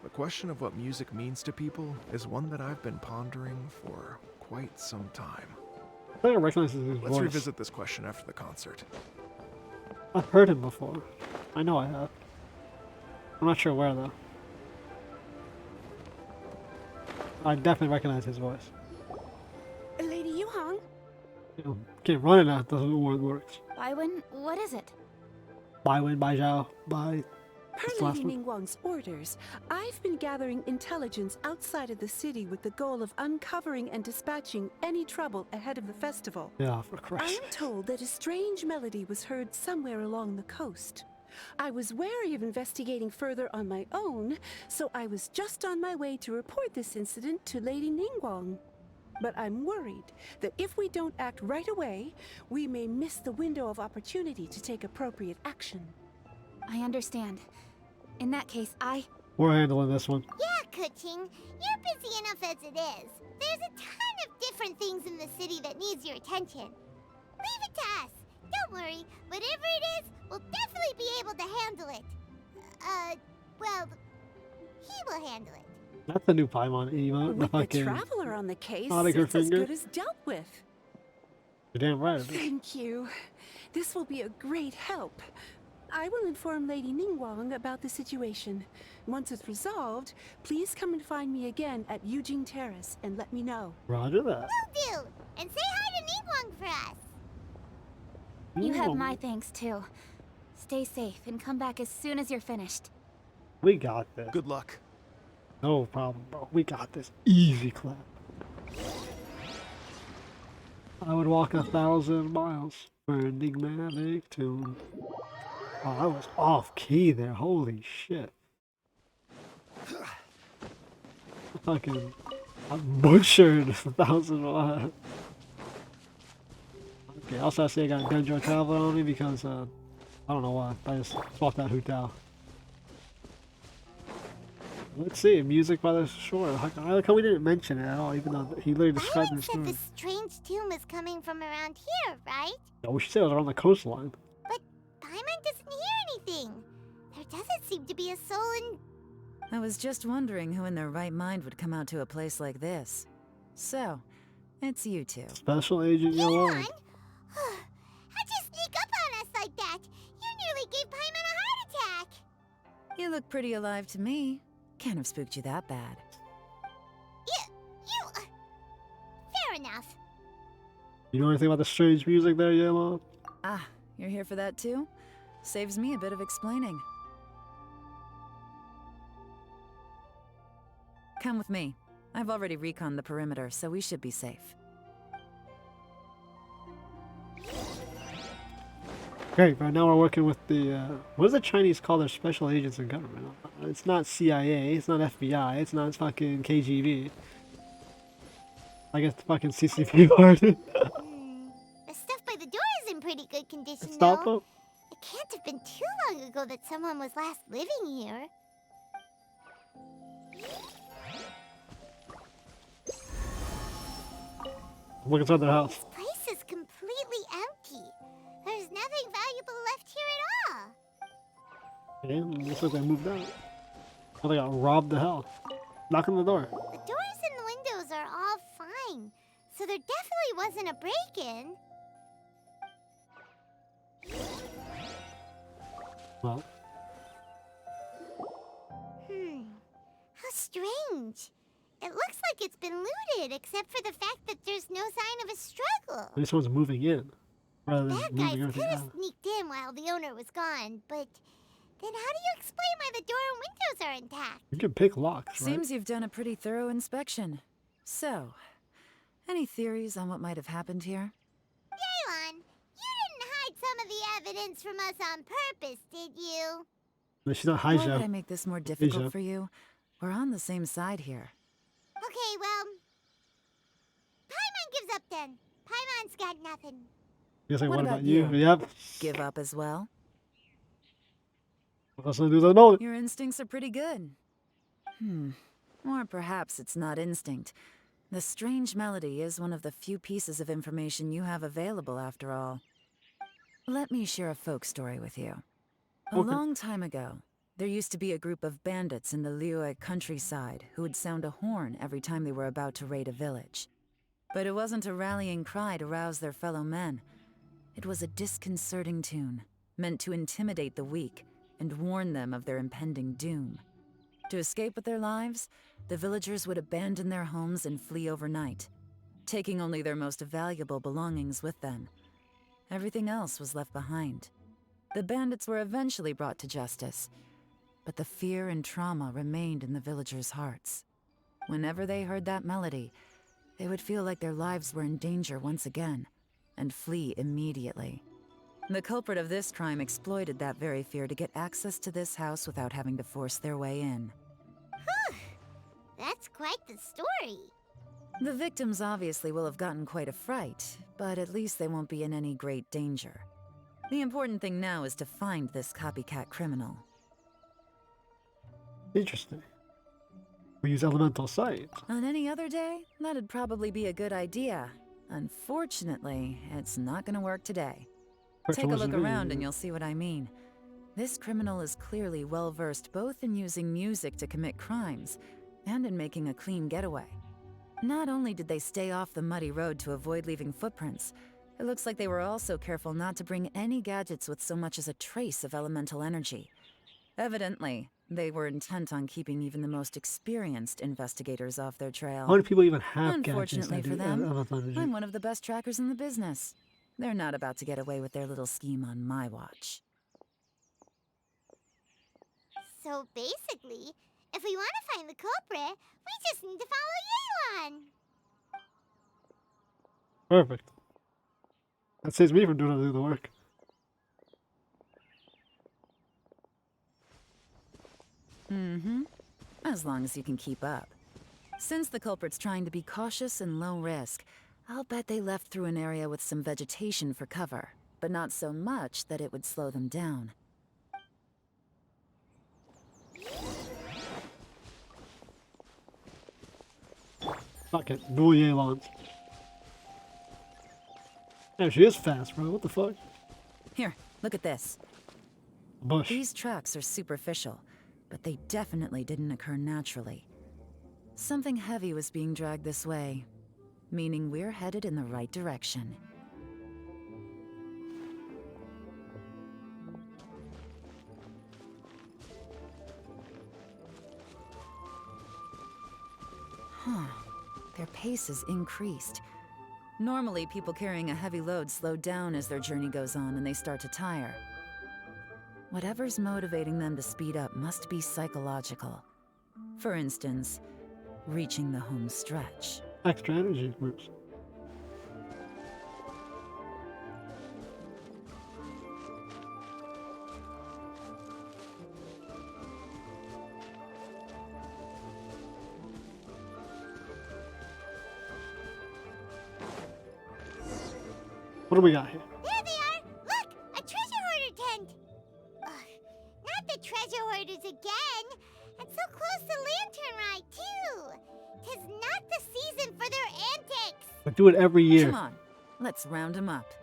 the question of what music means to people is one that I've been pondering for quite some time. I think I recognize his Let's voice. revisit this question after the concert. I've heard him before. I know I have. I'm not sure where though. I definitely recognize his voice. Lady Yuhang? You know, can't run it now. It doesn't work. Bywin, what is it? By Win, by Zhao, by. Per This last Lady one. Ningguang's orders, I've been gathering intelligence outside of the city with the goal of uncovering and dispatching any trouble ahead of the festival. Yeah, for I Christ. am told that a strange melody was heard somewhere along the coast. I was wary of investigating further on my own, so I was just on my way to report this incident to Lady Ningguang. But I'm worried that if we don't act right away, we may miss the window of opportunity to take appropriate action. I understand. In that case, We're handling this one. Yeah, Kuching, you're busy enough as it is. There's a ton of different things in the city that needs your attention. Leave it to us. Don't worry, whatever it is, we'll definitely be able to handle it. Well, he will handle it. That's the new Paimon emote. The With the fucking. traveler on the case, Nodding her it's as finger. good as dealt with. You're damn right. Thank you. This will be a great help. I will inform Lady Ningguang about the situation. Once it's resolved, please come and find me again at Eugene Terrace and let me know. Roger that. Will do. And say hi to Ningguang for us. you have my thanks too. Stay safe and come back as soon as you're finished. We got this. Good luck. No problem, bro. We got this. Easy clap. I would walk 1,000 miles for an enigmatic tune. Oh, I was off key there. Holy shit. Fucking. I butchered 1,000 miles. Okay, also I say I got Genjo Traveler on me because, I don't know why. I just swapped out Hu Tao. Let's see, music by the shore. I like how we didn't mention it at all, even though he literally described Byron the said story. this strange tune is coming from around here, right? Yeah, we should say it was around the coastline. But Paimon doesn't hear anything. There doesn't seem to be a soul in... I was just wondering who in their right mind would come out to a place like this. So, it's you two. Special Agent Yaoyao. How'd you sneak up on us like that? You nearly gave Paimon a heart attack. You look pretty alive to me. Can't have spooked you that bad. Fair enough. You know anything about the strange music there, Yaoyao? Ah, you're here for that too? Saves me a bit of explaining. Come with me. I've already reconned the perimeter, so we should be safe. Great, right now we're working with the, what does the Chinese call their special agents in government? It's not CIA, it's not FBI, it's not fucking KGB. I guess fucking CCP pardon. The stuff by the door is in pretty good condition, Stop though. up. It can't have been too long ago that someone was last living here. Look inside their house. This place is completely empty. There's nothing valuable left here at all. Yeah, looks like they moved out. Oh, they got robbed the hell. Knock on the door. The doors and windows are all fine, so there definitely wasn't a break-in. Well, How strange. It looks like it's been looted, except for the fact that there's no sign of a struggle. maybe someone's moving in. Rather than Bad moving guys everything could have out. sneaked in while the owner was gone, but then how do you explain why the door and windows are intact? You can pick locks, right? Seems you've done a pretty thorough inspection. So, any theories on what might have happened here? Daylon, you didn't hide some of the evidence from us on purpose, did you? But she's not Why would Haija. I make this more difficult Haija. for you? We're on the same side here. Okay, well, Paimon gives up then. Paimon's got nothing. Guessing What what about about you? you? Yep. Give up as well? What else I do? I know it. Your instincts are pretty good. Or perhaps it's not instinct. The strange melody is one of the few pieces of information you have available, after all. Let me share a folk story with you. A Okay. long time ago, there used to be a group of bandits in the Liyue countryside who would sound a horn every time they were about to raid a village. But it wasn't a rallying cry to rouse their fellow men. It was a disconcerting tune, meant to intimidate the weak and warn them of their impending doom. To escape with their lives, the villagers would abandon their homes and flee overnight, taking only their most valuable belongings with them. Everything else was left behind. The bandits were eventually brought to justice, but the fear and trauma remained in the villagers' hearts. Whenever they heard that melody, they would feel like their lives were in danger once again, and flee immediately. The culprit of this crime exploited that very fear to get access to this house without having to force their way in. That's quite the story. The victims obviously will have gotten quite a fright, but at least they won't be in any great danger. The important thing now is to find this copycat criminal. Interesting. We use elemental sight. On any other day, that'd probably be a good idea. Unfortunately, it's not gonna work today. Take a look around and you'll see what I mean. This criminal is clearly well-versed both in using music to commit crimes and in making a clean getaway. Not only did they stay off the muddy road to avoid leaving footprints, it looks like they were also careful not to bring any gadgets with so much as a trace of elemental energy. Evidently, they were intent on keeping even the most experienced investigators off their trail. How many people even have gadgets Unfortunately that for do them, elemental energy? I'm one of the best trackers in the business. They're not about to get away with their little scheme on my watch. So basically, if we want to find the culprit, we just need to follow Yelan. Perfect. That saves me from doing all the work. As long as you can keep up. Since the culprit's trying to be cautious and low risk, I'll bet they left through an area with some vegetation for cover, but not so much that it would slow them down. Fuck it. Dual Yealons. Yeah, she is fast, bro. What the fuck? Here, look at this. Bush. These tracks are superficial, but they definitely didn't occur naturally. Something heavy was being dragged this way, meaning we're headed in the right direction. Their pace is increased. Normally, people carrying a heavy load slow down as their journey goes on and they start to tire. Whatever's motivating them to speed up must be psychological. For instance, reaching the home stretch. Extra energy groups. What do we got here? There they are! Look! A treasure hoarder tent! Ugh, not the treasure hoarders again! And so close to Lantern Rite, too! 'Tis not the season for their antics! We do it every year. Come on, let's round them up.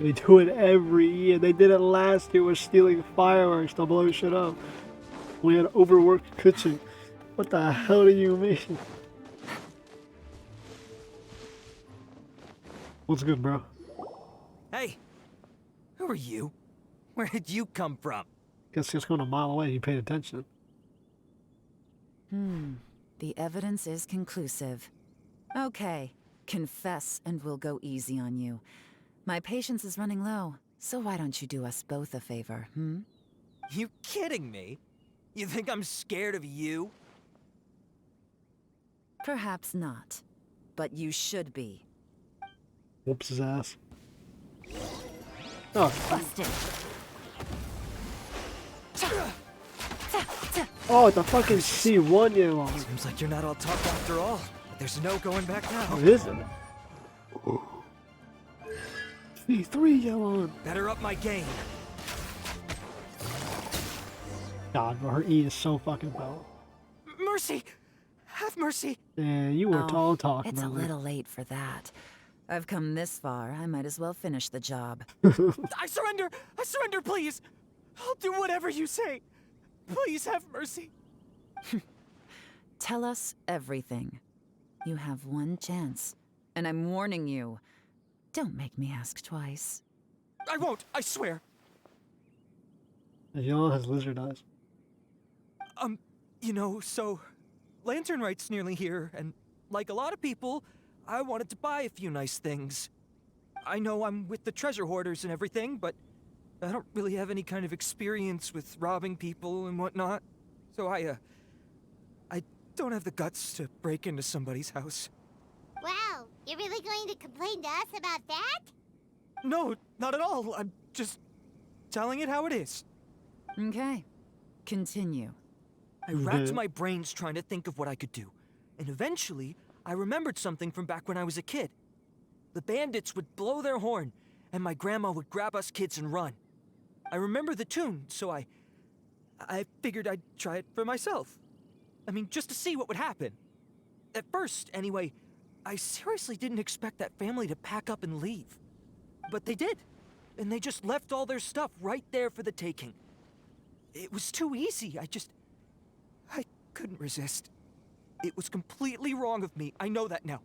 They do it every year. They did it last year with stealing fireworks to blow shit up. We had overworked kitchen. What the hell do you mean? What's good, bro? Hey! Who are you? Where did you come from? Guess just going a mile away, you paid attention. The evidence is conclusive. Okay, confess and we'll go easy on you. My patience is running low, so why don't you do us both a favor, You kidding me? You think I'm scared of you? Perhaps not, but you should be. Whoops his ass. Oh, Busted. oh, it's a fucking C1 Yaoyao. Seems like you're not all talk after all. But there's no going back now. What is it? C3 Yaoyao. Better up my game. God, bro, her E is so fucking powerful. Mercy! Have mercy! Yeah, you were tall talk, It's brother. a little late for that. I've come this far, I might as well finish the job. I surrender! I surrender, please! I'll do whatever you say. Please have mercy. Tell us everything. You have one chance, and I'm warning you. Don't make me ask twice. I won't, I swear. Yaoyao has lizard eyes. You know, so Lantern Rite's nearly here, and like a lot of people, I wanted to buy a few nice things. I know I'm with the treasure hoarders and everything, but I don't really have any kind of experience with robbing people and whatnot. So I don't have the guts to break into somebody's house. Wow, you're really going to complain to us about that? No, not at all. I'm just telling it how it is. Okay, continue. I racked my brains trying to think of what I could do. And eventually, I remembered something from back when I was a kid. The bandits would blow their horn, and my grandma would grab us kids and run. I remember the tune, so I figured I'd try it for myself. I mean, just to see what would happen. At first, anyway, I seriously didn't expect that family to pack up and leave. But they did. And they just left all their stuff right there for the taking. It was too easy. I couldn't resist. It was completely wrong of me. I know that now.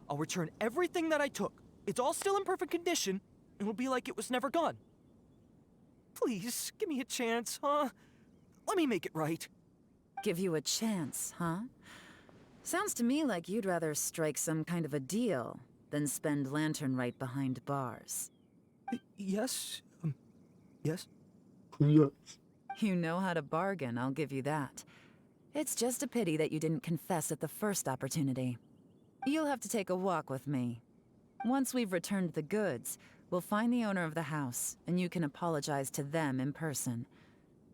I'll return everything that I took. It's all still in perfect condition, and it'll be like it was never gone. Please, give me a chance, huh? Let me make it right. Give you a chance, huh? Sounds to me like you'd rather strike some kind of a deal than spend Lantern Rite behind bars. Yes? Yes? Yes. You know how to bargain, I'll give you that. It's just a pity that you didn't confess at the first opportunity. You'll have to take a walk with me. Once we've returned the goods, we'll find the owner of the house, and you can apologize to them in person.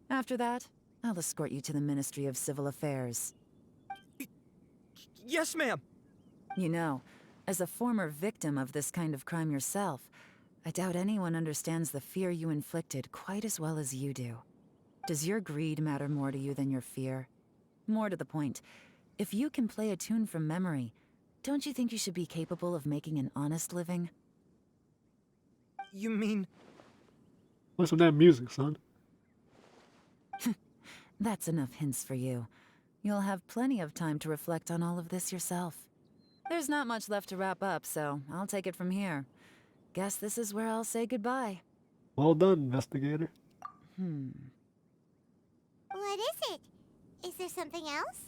After that, I'll escort you to the Ministry of Civil Affairs. Yes, ma'am! You know, as a former victim of this kind of crime yourself, I doubt anyone understands the fear you inflicted quite as well as you do. Does your greed matter more to you than your fear? More to the point, if you can play a tune from memory, don't you think you should be capable of making an honest living? You mean... What's with that music, son? That's enough hints for you. You'll have plenty of time to reflect on all of this yourself. There's not much left to wrap up, so I'll take it from here. Guess this is where I'll say goodbye. Well done, investigator. What is it? Is there something else?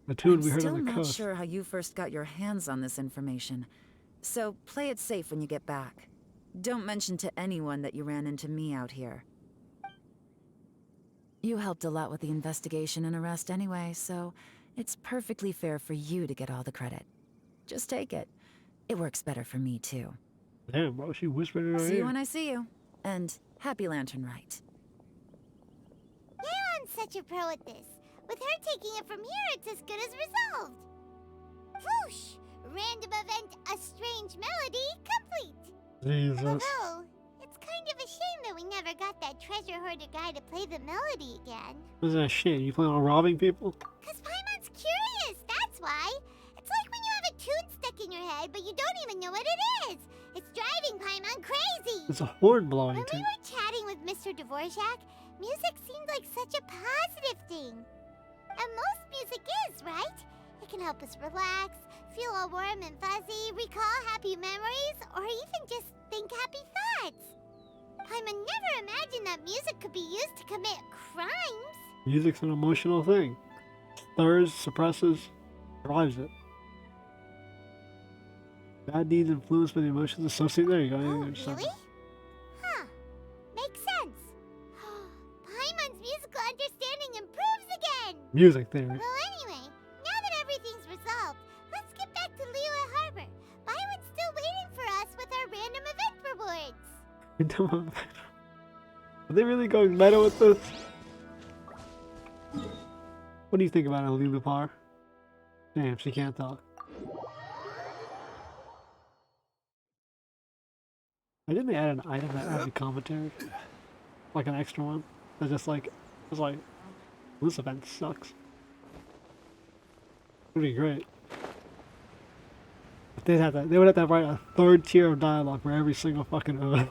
The tune I'm we heard still on the not coast. sure how you first got your hands on this information, so play it safe when you get back. Don't mention to anyone that you ran into me out here. You helped a lot with the investigation and arrest anyway, so it's perfectly fair for you to get all the credit. Just take it. It works better for me, too. Damn, bro, she whispered in her See you ear. when I see you. And happy Lantern Rite. Yaoyang's such a pro at this. With her taking it from here, it's as good as resolved. Whoosh! Random event, a strange melody, complete. Jesus. Although, it's kind of a shame that we never got that treasure hoarder guy to play the melody again. What's that shit? You plan on robbing people? Cause Paimon's curious, that's why. It's like when you have a tune stuck in your head, but you don't even know what it is. It's driving Paimon crazy. It's a horn blowing When we tune. were chatting with Mr. Dvorak, music seemed like such a positive thing. And most music is, right? It can help us relax, feel all warm and fuzzy, recall happy memories, or even just think happy thoughts. Paimon never imagined that music could be used to commit crimes. Music's an emotional thing. Stirs, suppresses, drives it. Bad deeds influenced by the emotions associated. There you go. Oh, There's something. really? Huh. Makes sense. Paimon's musical understanding improves again. Music theory. Well, anyway, now that everything's resolved, let's get back to Liyue Harbor. Paimon's still waiting for us with our random event rewards. Are they really going meta with this? What do you think about it, Lilupar? Damn, she can't talk. Why didn't they add an item that added commentary? Like an extra one? That's just like, it's like, this event sucks. Pretty great. If they had that, they would have to write a third tier of dialogue for every single fucking event.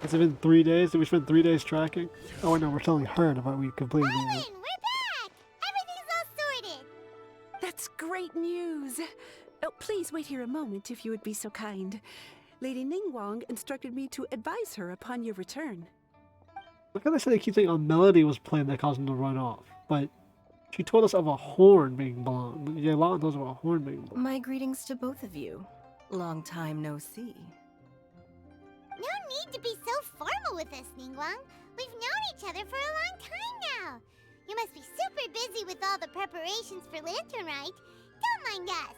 Has it been 3 days? Did we spend 3 days tracking? Oh no, we're telling her about we completed the event. We're back! Everything's all sorted! That's great news. Oh, please wait here a moment if you would be so kind. Lady Ningguang instructed me to advise her upon your return. Look how they say they keep saying a melody was played that caused them to run off, but she told us of a horn being blown. Yeah, a lot of those were a horn being blown. My greetings to both of you. Long time no see. No need to be so formal with us, Ningguang. We've known each other for a long time now. You must be super busy with all the preparations for Lantern Rite. Don't mind us.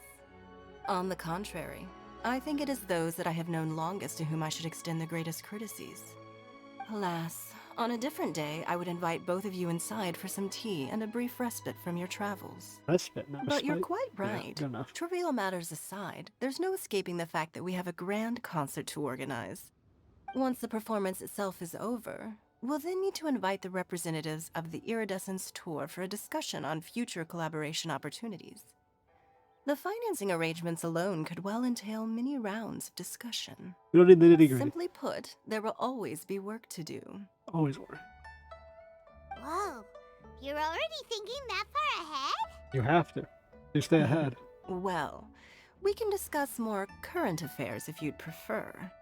On the contrary, I think it is those that I have known longest to whom I should extend the greatest courtesies. Alas, on a different day, I would invite both of you inside for some tea and a brief respite from your travels. Respite, not But you're respite. quite right. Yeah, good enough. Trivial matters aside, there's no escaping the fact that we have a grand concert to organize. Once the performance itself is over, we'll then need to invite the representatives of the Iridescence Tour for a discussion on future collaboration opportunities. The financing arrangements alone could well entail many rounds of discussion. We don't need the nitty gritty. Simply put, there will always be work to do. Always work. Whoa, you're already thinking that far ahead? You have to. You stay ahead. Well, we can discuss more current affairs if you'd prefer.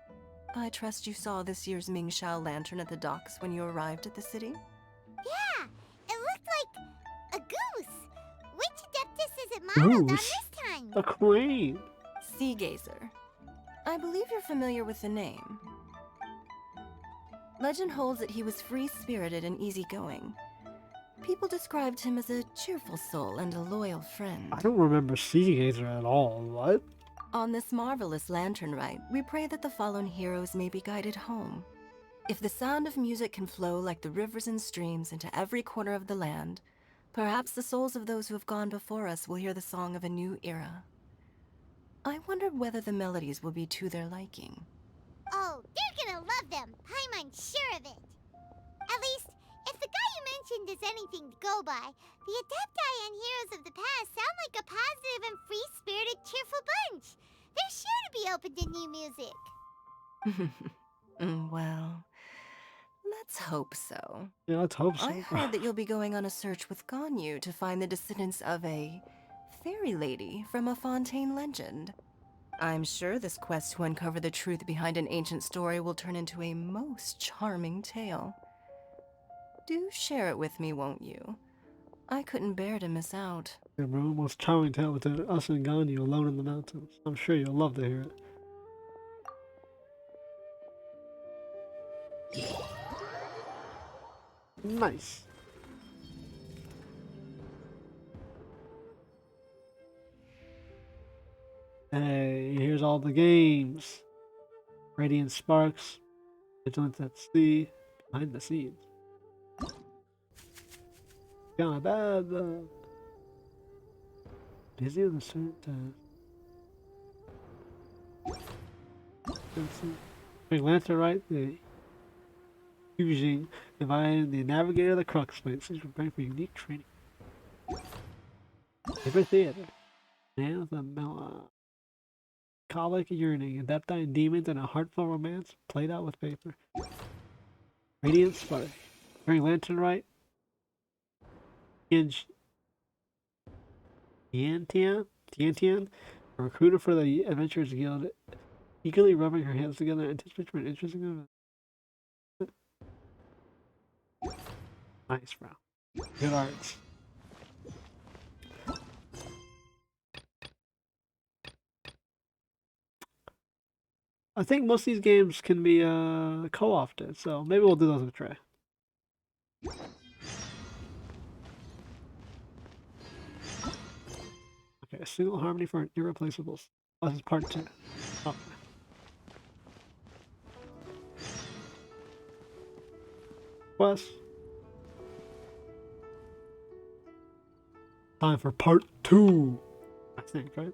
I trust you saw this year's Mingxiao lantern at the docks when you arrived at the city? Yeah, it looked like a goose. Which Adeptus is it modeled on Goose? this time? A queen. Sea Gazer. I believe you're familiar with the name. Legend holds that he was free-spirited and easygoing. People described him as a cheerful soul and a loyal friend. I don't remember Sea Gazer at all. What? On this marvelous lantern rite, we pray that the fallen heroes may be guided home. If the sound of music can flow like the rivers and streams into every corner of the land, perhaps the souls of those who have gone before us will hear the song of a new era. I wondered whether the melodies will be to their liking. Oh, they're gonna love them. I'm sure of it. At least, if the guy you mentioned is anything to go by, the Adepti and Heroes of the Past sound like a positive and free-spirited, cheerful bunch. They're sure to be open to new music. Well, let's hope so. Yeah, let's hope so. I heard that you'll be going on a search with Ganyu to find the descendants of a fairy lady from a Fontaine legend. I'm sure this quest to uncover the truth behind an ancient story will turn into a most charming tale. Do share it with me, won't you? I couldn't bear to miss out. Yeah, bro, most charming tale between us and Ganyu alone in the mountains. I'm sure you'll love to hear it. Nice. Hey, here's all the games. Radiant Sparks, Vigilance at Sea, behind the scenes. Kinda bad though. Busy with a certain time. Lantern Rite, the Fusion, dividing the Navigator of the Crux Plates. These were great for unique training. Paper Theater. Man with a melancholic yearning, Adepti and demons, and a heartfelt romance played out with paper. Radiant Spark. During Lantern Rite, Tiantian, a recruiter for the Adventurers Guild, eagerly rubbing her hands together, anticipating for an interesting event. Nice, bro. Good arts. I think most of these games can be co-opted, so maybe we'll do those with Trey. Okay, a single harmony for an irreplaceable. This is part 2. Oh. quest. Time for part 2, I think, right?